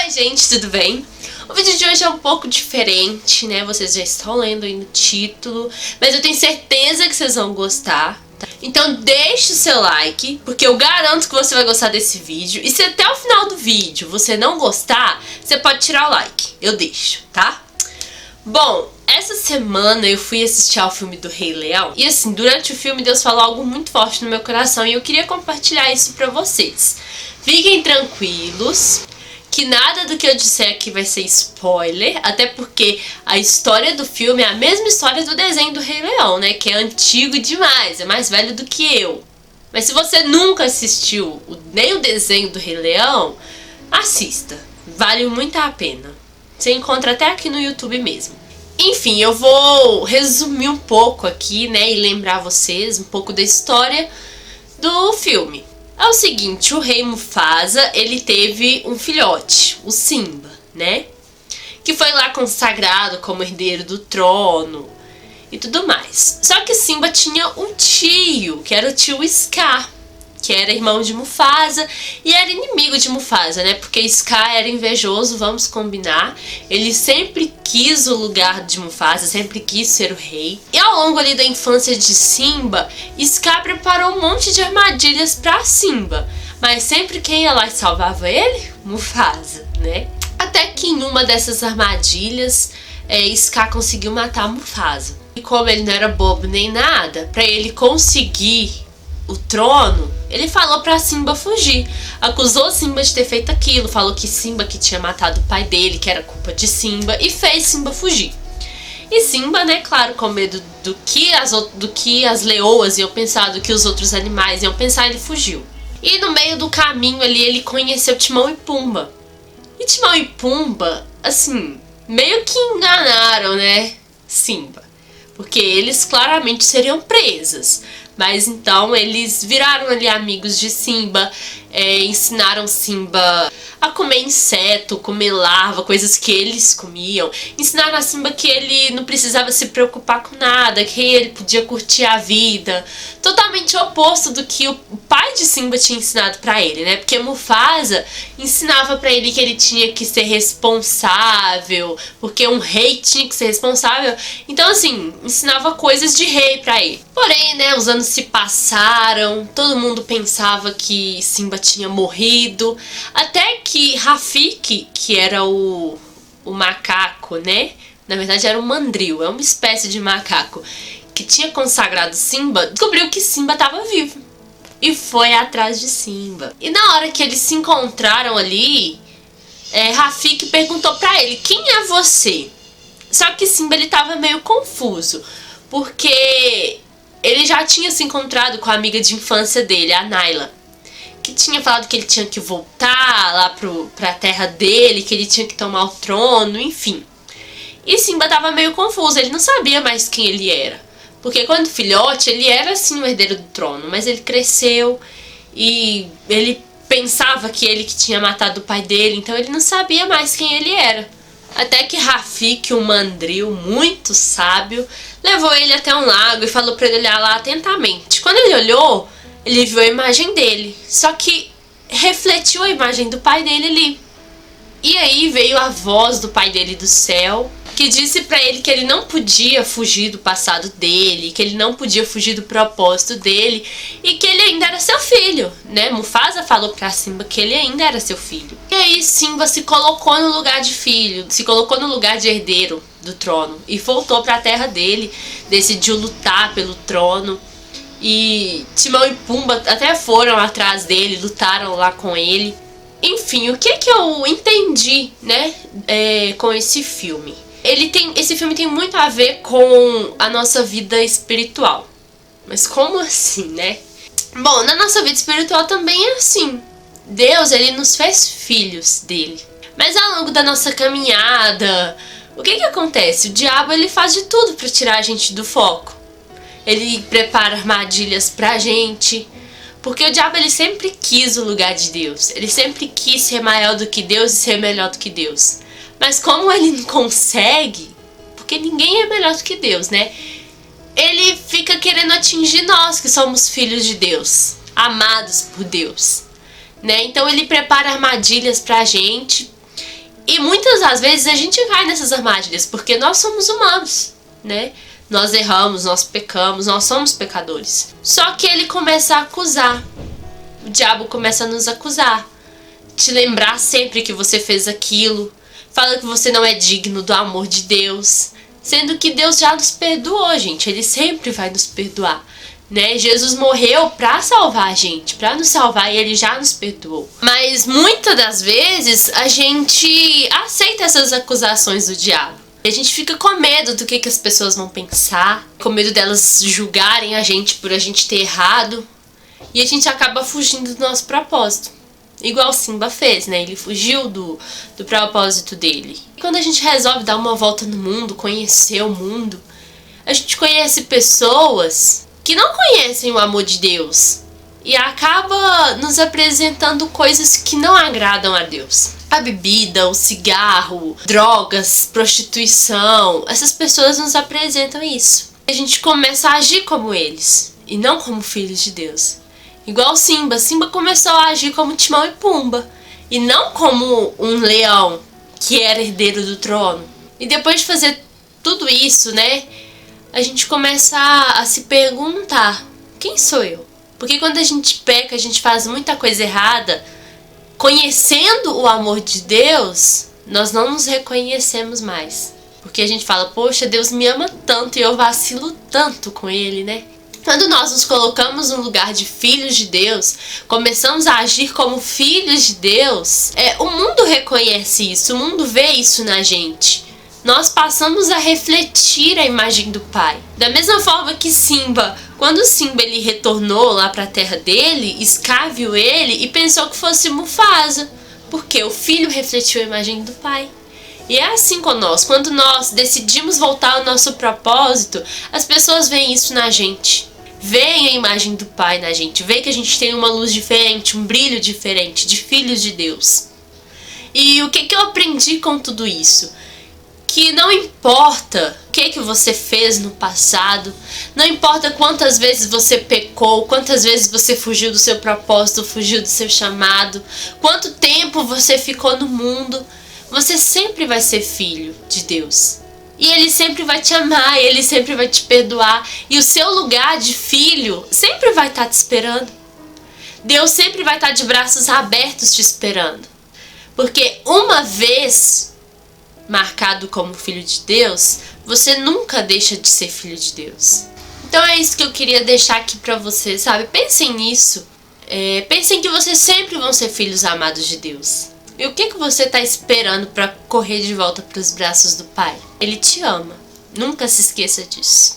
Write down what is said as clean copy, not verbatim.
Oi gente, tudo bem? O vídeo de hoje é um pouco diferente, né? Vocês já estão lendo aí no título, mas eu tenho certeza que vocês vão gostar. Então deixe o seu like, porque eu garanto que você vai gostar desse vídeo. E se até o final do vídeo você não gostar, você pode tirar o like, eu deixo, tá? Bom, essa semana eu fui assistir ao filme do Rei Leão. E assim, durante o filme Deus falou algo muito forte no meu coração e eu queria compartilhar isso pra vocês. Fiquem tranquilos, que nada do que eu disser aqui vai ser spoiler, até porque a história do filme é a mesma história do desenho do Rei Leão, né? Que é antigo demais, é mais velho do que eu. Mas se você nunca assistiu nem o desenho do Rei Leão, assista, vale muito a pena. Você encontra até aqui no YouTube mesmo. Enfim, eu vou resumir um pouco aqui, né, e lembrar vocês um pouco da história do filme. É o seguinte, o rei Mufasa, ele teve um filhote, o Simba, né? Que foi lá consagrado como herdeiro do trono e tudo mais. Só que Simba tinha um tio, que era o tio Scar, que era irmão de Mufasa e era inimigo de Mufasa, né? Porque Scar era invejoso, vamos combinar. Ele sempre quis o lugar de Mufasa, sempre quis ser o rei. E ao longo ali da infância de Simba, Scar preparou um monte de armadilhas pra Simba. Mas sempre quem ia lá e salvava ele? Mufasa, né? Até que em uma dessas armadilhas, Scar conseguiu matar Mufasa. E como ele não era bobo nem nada, pra ele conseguir o trono, ele falou pra Simba fugir. Acusou Simba de ter feito aquilo, falou que Simba que tinha matado o pai dele, que era culpa de Simba, e fez Simba fugir. E Simba, né, claro, com medo do que as leoas iam pensar, do que os outros animais iam pensar, ele fugiu. E no meio do caminho ali, ele conheceu Timão e Pumba. E Timão e Pumba, assim, meio que enganaram, né, Simba. Porque eles claramente seriam presas. Mas então eles viraram ali amigos de Simba, ensinaram Simba a comer inseto, comer larva, coisas que eles comiam. Ensinaram a Simba que ele não precisava se preocupar com nada, que ele podia curtir a vida. Totalmente oposto do que o pai de Simba tinha ensinado pra ele, né? Porque Mufasa ensinava pra ele que ele tinha que ser responsável, porque um rei tinha que ser responsável. Então assim, ensinava coisas de rei pra ele. Porém, né, os anos se passaram, todo mundo pensava que Simba tinha morrido, até que Rafiki, que era o macaco, né, na verdade era um mandril, é uma espécie de macaco, que tinha consagrado Simba, descobriu que Simba estava vivo e foi atrás de Simba. E na hora que eles se encontraram ali, Rafiki perguntou pra ele, quem é você? Só que Simba ele tava meio confuso, porque ele já tinha se encontrado com a amiga de infância dele, a Nayla, que tinha falado que ele tinha que voltar lá pra terra dele, que ele tinha que tomar o trono, enfim. E Simba tava meio confuso, ele não sabia mais quem ele era. Porque quando filhote, ele era sim o herdeiro do trono, mas ele cresceu e ele pensava que ele que tinha matado o pai dele, então ele não sabia mais quem ele era. Até que Rafiki, um mandril muito sábio, levou ele até um lago e falou pra ele olhar lá atentamente. Quando ele olhou, ele viu a imagem dele, só que refletiu a imagem do pai dele ali. E aí veio a voz do pai dele do céu, que disse pra ele que ele não podia fugir do passado dele, que ele não podia fugir do propósito dele e que ele ainda era seu filho, né? Mufasa falou pra Simba que ele ainda era seu filho. E aí Simba se colocou no lugar de filho, se colocou no lugar de herdeiro do trono e voltou pra terra dele, decidiu lutar pelo trono. E Timão e Pumba até foram atrás dele, lutaram lá com ele. Enfim, o que eu entendi, né, com esse filme? Esse filme tem muito a ver com a nossa vida espiritual. Mas como assim, né? Bom, na nossa vida espiritual também é assim. Deus, ele nos fez filhos dele. Mas ao longo da nossa caminhada, o que acontece? O diabo, ele faz de tudo pra tirar a gente do foco. Ele prepara armadilhas pra gente. Porque o diabo, ele sempre quis o lugar de Deus. Ele sempre quis ser maior do que Deus e ser melhor do que Deus. Mas como ele não consegue, porque ninguém é melhor do que Deus, né? Ele fica querendo atingir nós, que somos filhos de Deus, amados por Deus, né? Então ele prepara armadilhas pra gente E muitas das vezes a gente cai nessas armadilhas, porque nós somos humanos, né? Nós erramos, nós pecamos, nós somos pecadores. Só que ele começa a acusar. O diabo começa a nos acusar. Te lembrar sempre que você fez aquilo. Fala que você não é digno do amor de Deus. Sendo que Deus já nos perdoou, gente. Ele sempre vai nos perdoar, né? Jesus morreu pra salvar a gente, pra nos salvar, e ele já nos perdoou. Mas muitas das vezes a gente aceita essas acusações do diabo. A gente fica com medo do que as pessoas vão pensar, com medo delas julgarem a gente por a gente ter errado. E a gente acaba fugindo do nosso propósito. Igual Simba fez, né? Ele fugiu do propósito dele. E quando a gente resolve dar uma volta no mundo, conhecer o mundo, a gente conhece pessoas que não conhecem o amor de Deus. E acaba nos apresentando coisas que não agradam a Deus. A bebida, o cigarro, drogas, prostituição. Essas pessoas nos apresentam isso. A gente começa a agir como eles, e não como filhos de Deus. Igual Simba. Simba começou a agir como Timão e Pumba, e não como um leão que era herdeiro do trono. E depois de fazer tudo isso, né, a gente começa a se perguntar: quem sou eu? Porque quando a gente peca, a gente faz muita coisa errada, conhecendo o amor de Deus, nós não nos reconhecemos mais. Porque a gente fala: poxa, Deus me ama tanto e eu vacilo tanto com Ele, né? Quando nós nos colocamos no lugar de filhos de Deus, começamos a agir como filhos de Deus, o mundo reconhece isso, o mundo vê isso na gente. Nós passamos a refletir a imagem do Pai. Da mesma forma que Simba, quando Simba ele retornou lá para a terra dele, Scar viu ele e pensou que fosse Mufasa, porque o filho refletiu a imagem do Pai. E é assim com nós, quando nós decidimos voltar ao nosso propósito, as pessoas veem isso na gente. Veem a imagem do Pai na gente, veem que a gente tem uma luz diferente, um brilho diferente, de filhos de Deus. E o que eu aprendi com tudo isso? Que não importa o que você fez no passado, não importa quantas vezes você pecou, quantas vezes você fugiu do seu propósito, fugiu do seu chamado, quanto tempo você ficou no mundo, você sempre vai ser filho de Deus. E Ele sempre vai te amar, Ele sempre vai te perdoar, e o seu lugar de filho sempre vai estar te esperando. Deus sempre vai estar de braços abertos te esperando. Porque uma vez marcado como filho de Deus, você nunca deixa de ser filho de Deus. Então é isso que eu queria deixar aqui pra vocês, sabe? Pensem nisso. Pensem que vocês sempre vão ser filhos amados de Deus. E o que você tá esperando pra correr de volta pros braços do Pai? Ele te ama. Nunca se esqueça disso.